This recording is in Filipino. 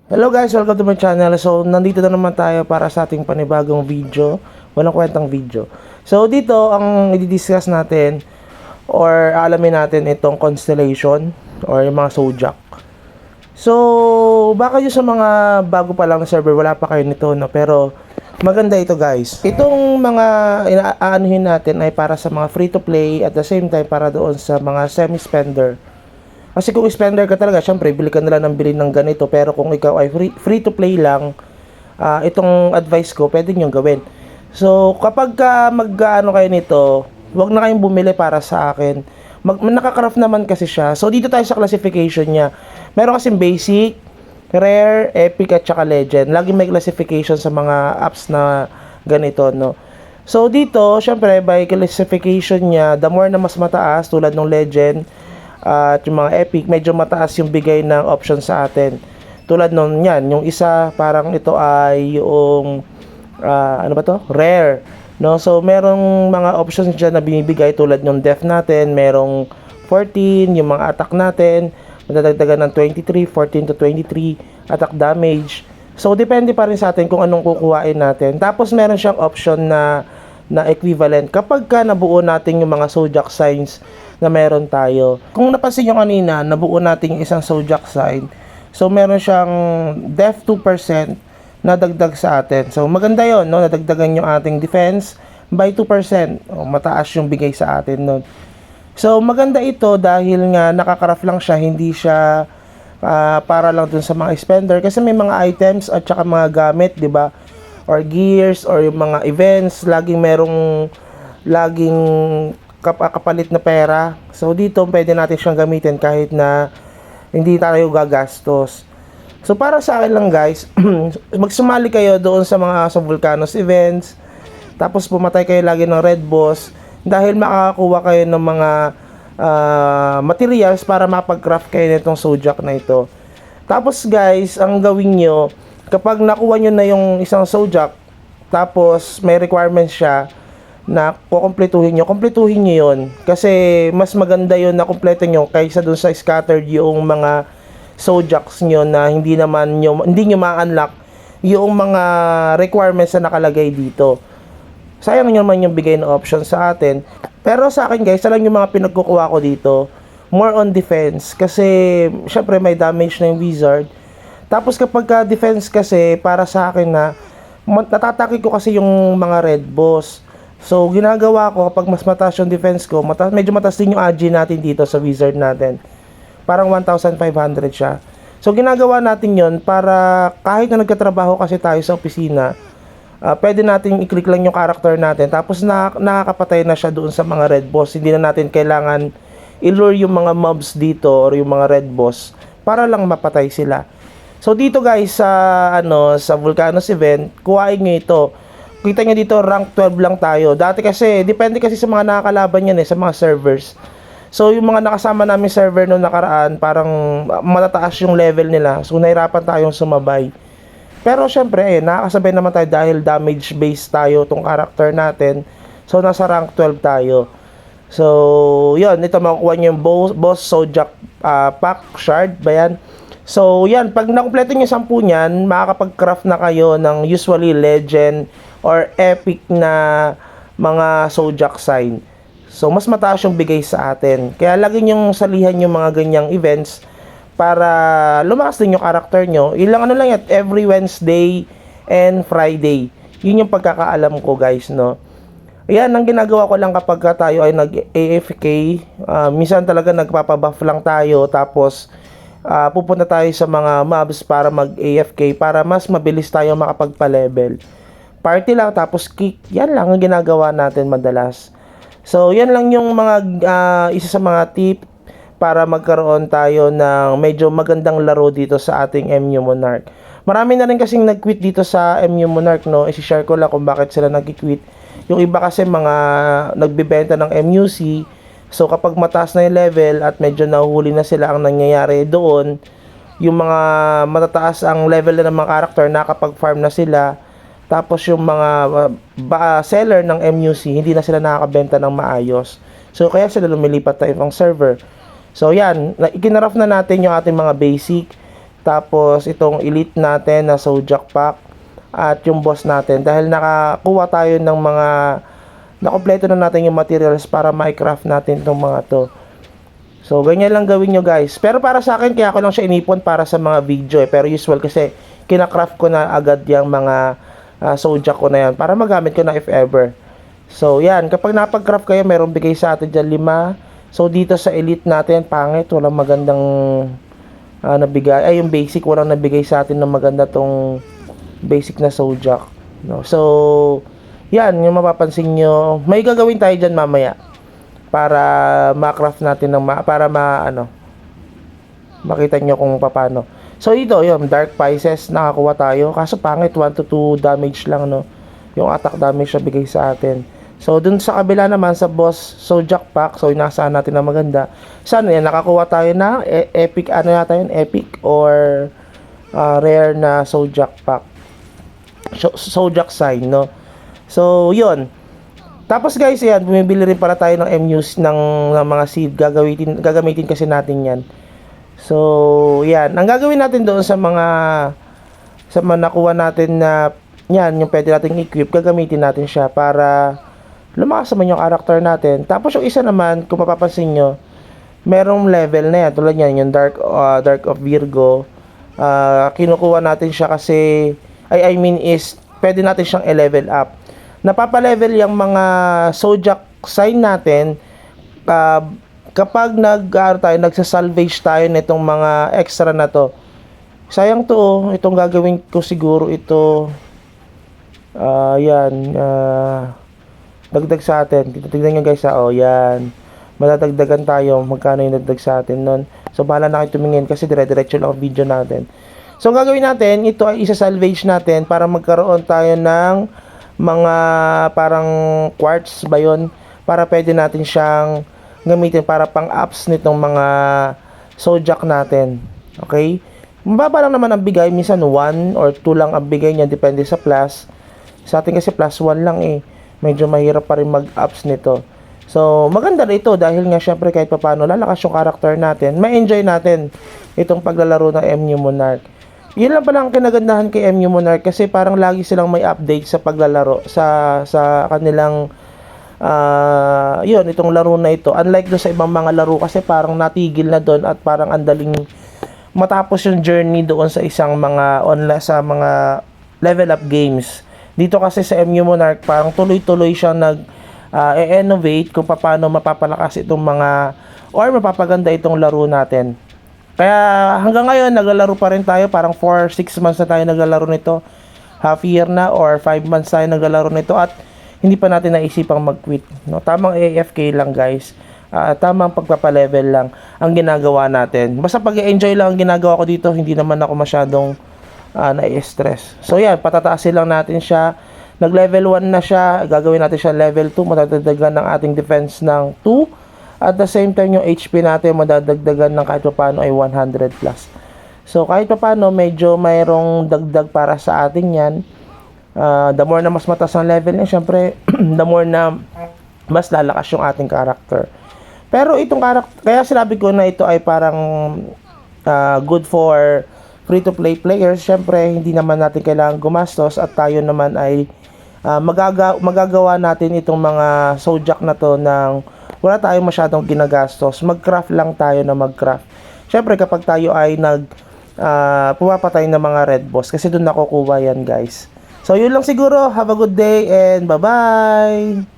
Hello guys, welcome to my channel. So, nandito na naman tayo para sa ating panibagong video. Walang kwentang video. So, dito ang i-discuss natin or alamin natin itong constellation or yung mga zodiac. So, baka yung sa mga bago pa lang na server, wala pa kayo nito, no? Pero, maganda ito guys. Itong mga aanuhin natin ay para sa mga free to play at the same time para doon sa mga semi-spender. Kasi kung spender ka talaga, syempre, bili ka na lang ng bili ng ganito. Pero kung ikaw ay free to play lang, itong advice ko, pwede nyo gawin. So, kapag mag-ano kayo nito, wag na kayong bumili para sa akin. Nakaka-craft naman kasi siya. So, dito tayo sa classification niya. Meron kasing basic, rare, epic, at saka legend. Lagi may classification sa mga apps na ganito, no? So, dito, syempre, by classification niya, the more na mas mataas, tulad ng legend, at yung mga epic, medyo mataas yung bigay ng option sa atin. Tulad nung yan, yung isa parang ito ay yung ano ba to? Rare. No? So merong mga options dyan na binibigay tulad ng death natin, merong 14, yung mga attack natin, madadagdagan ng 23, 14 to 23 attack damage. So depende pa rin sa atin kung anong kukuhain natin. Tapos meron siyang option na equivalent kapag ka nabuo natin yung mga zodiac signs na meron tayo. Kung napansin nyo kanina, nabuo natin yung isang zodiac sign. So, meron siyang def 2% na dagdag sa atin. So, maganda yon, no? Nadagdagan yung ating defense by 2%. O, mataas yung bigay sa atin nun. So, maganda ito dahil nga nakakaraf lang siya, hindi siya para lang dun sa mga spender. Kasi may mga items at saka mga gamit, di ba? Or gears, or yung mga events, laging kapalit na pera. So dito pwede natin siyang gamitin kahit na hindi tayo gagastos. So para sa akin lang guys, magsumali kayo doon sa mga sa Volcanos events. Tapos pumatay kayo lagi ng red boss dahil makakakuha kayo ng mga materials para mapag-craft kayo nitong zodiac na ito. Tapos guys, ang gawin nyo, kapag nakuha nyo na yung isang zodiac, tapos may requirements siya na kukumpletuhin nyo yun. Kasi mas maganda yun na kumpleto nyo kaysa dun sa scattered yung mga zodiacs nyo na hindi nyo ma-unlock yung mga requirements na nakalagay dito. Sayang nyo naman yung bigay na option sa atin. Pero sa akin guys, lang yung mga pinagkukuha ko dito, more on defense. Kasi syempre may damage na yung wizard. Tapos kapag ka defense kasi, para sa akin na natatake ko kasi yung mga red boss. So, ginagawa ko kapag mas mataas yung defense ko, medyo mataas din yung AG natin dito sa wizard natin. Parang 1,500 siya. So, ginagawa natin yon para kahit na nagkatrabaho kasi tayo sa opisina, pwede natin i-click lang yung character natin. Tapos, nakakapatay na siya doon sa mga red boss. Hindi na natin kailangan i-lure yung mga mobs dito or yung mga red boss para lang mapatay sila. So, dito guys, sa Volcanos event, kuhain nyo ito. Kita nyo dito, rank 12 lang tayo. Dati kasi, depende kasi sa mga nakakalaban yan sa mga servers. So, yung mga nakasama namin server noong nakaraan, parang matataas yung level nila. So, nahirapan tayong sumabay. Pero, syempre, nakakasabay naman tayo dahil damage based tayo tong character natin. So, nasa rank 12 tayo. So, yun. Ito, makukuha nyo yung boss zodiac pack shard. Ba yan? So, yan. Pag nakumpleto nyo 10 niyan, makakapag-craft na kayo ng usually legend or epic na mga zodiac sign. So, mas mataas yung bigay sa atin. Kaya lagi nyong salihan yung mga ganyang events para lumakas din yung character nyo. Ilang lang yan, every Wednesday and Friday. Yun yung pagkakaalam ko guys, no. Yan, ang ginagawa ko lang kapag tayo ay nag-AFK. Minsan talaga nagpapabuff lang tayo. Tapos, pupunta tayo sa mga mobs para mag-AFK para mas mabilis tayo makapagpa-level. Party lang, tapos kick. Yan lang ang ginagawa natin madalas. So, yan lang yung mga isa sa mga tip para magkaroon tayo ng medyo magandang laro dito sa ating MU Monarch. Marami na rin kasing nag-quit dito sa MU Monarch, no? I-share ko lang kung bakit sila nag-quit. Yung iba kasi mga nagbibenta ng MUC. So, kapag mataas na yung level at medyo nahuhuli na sila, ang nangyayari doon, yung mga matataas ang level na ng mga character, nakapag-farm na sila. Tapos yung mga seller ng MUC, hindi na sila nakakabenta ng maayos. So, kaya sila lumilipat sa ibang server. So, yan. Ikinaraf na natin yung ating mga basic. tapos itong elite natin na Zodiac pack, at yung boss natin, dahil nakakuha tayo ng mga, nakompleto na natin yung materials para ma-craft natin itong mga to. So, ganyan lang gawin nyo guys. Pero para sa akin, kaya ko lang siya inipon para sa mga video Pero usual kasi, kinakraft ko na agad yung mga Zodiac ko na yan para magamit ko na if ever. So, yan. Kapag napag-craft kayo, merong bigay sa atin dyan 5. So, dito sa elite natin, pangit. Walang magandang nabigay. Ay, yung basic, walang nabigay sa atin ng maganda tong basic na Zodiac. No? So, yan. Yung mapapansin nyo. May gagawin tayo dyan mamaya para ma-craft natin ng makita nyo kung paano. So ito, yung Dark Pisces, nakakuha tayo. Kaso pangit, 1 to 2 damage lang, no? Yung attack damage na bigay sa atin. So dun sa kabila naman, sa boss Zodiac pack, so inaasahan natin na maganda. Sana yan, nakakuha tayo na epic, epic or rare na Zodiac pack. Zodiac sign, no? So yun. Tapos guys, yan, bumibili rin para tayo ng MUs ng mga seed. Gagamitin kasi natin yan. So, yan. Ang gagawin natin doon sa mga nakuha natin na, yan, yung pwede natin equip, gagamitin natin siya para lumakas naman yung character natin. Tapos yung isa naman, kung mapapansin nyo, merong level na yan. Tulad yan, yung Dark of Virgo. Kinukuha natin siya kasi, pwede natin siyang i-level up. Napapa-level yung mga Zodiac sign natin kapag nagsa-salvage tayo nitong mga extra na to. Sayang to, itong gagawin ko siguro ito. Yan, dagdag sa atin. Tignan nyo guys, yan. Madadagdagan tayo, magkano yung dagdag sa atin nun. So, bahala na kayo tumingin kasi dire-diretso lang ang video natin. So, ang gagawin natin, ito ay isa-salvage natin para magkaroon tayo ng mga parang quartz ba yun, para pwede natin siyang gamitin para pang-ups nitong mga Zodiac natin. Okay? Mababa lang naman ang bigay, minsan 1 or 2 lang ang bigay niya, depende sa plus. Sa atin kasi plus 1 lang medyo mahirap pa rin mag-ups nito. So, maganda na ito dahil nga syempre kahit papaano lalakas yung character natin, ma-enjoy natin itong paglalaro ng MU Monarch. Yun lang pala ang kinagandahan kay MU Monarch kasi parang lagi silang may update sa paglalaro sa kanilang itong laro na ito. Unlike do sa ibang mga laro kasi parang natigil na doon at parang andaling matapos yung journey doon sa isang mga mga level up games. Dito kasi sa MU Monarch parang tuloy-tuloy siyang innovate kung paano mapapalakas itong mga or mapapaganda itong laro natin. Kaya hanggang ngayon naglalaro pa rin tayo, parang 4-6 months na tayo naglalaro nito, half year na or 5 months tayo naglalaro nito at hindi pa natin naisipang mag-quit, no? Tamang AFK lang guys, tamang pagpapalevel lang ang ginagawa natin. Basta pag-enjoy lang ang ginagawa ko dito, hindi naman ako masyadong na-stress. So yan, patataasin lang natin siya. Nag-level 1 na siya, gagawin natin siya level 2, matadagdagan ng ating defense ng 2. At the same time, yung HP natin madadagdagan ng kahit paano ay 100 plus. So, kahit paano, medyo mayroong dagdag para sa atin yan. The more na mas mataas ang level niya, syempre, the more na mas lalakas yung ating character. Pero itong character, kaya sinabi ko na ito ay parang good for free-to-play players. Syempre, hindi naman natin kailangan gumastos at tayo naman ay magagawa natin itong mga Zodiac na to ng wala tayong masyadong ginagastos. Mag-craft lang tayo na mag-craft. Syempre, kapag tayo ay pumapatay ng mga red boss, kasi doon nakukuha yan, guys. So, yun lang siguro. Have a good day and bye-bye!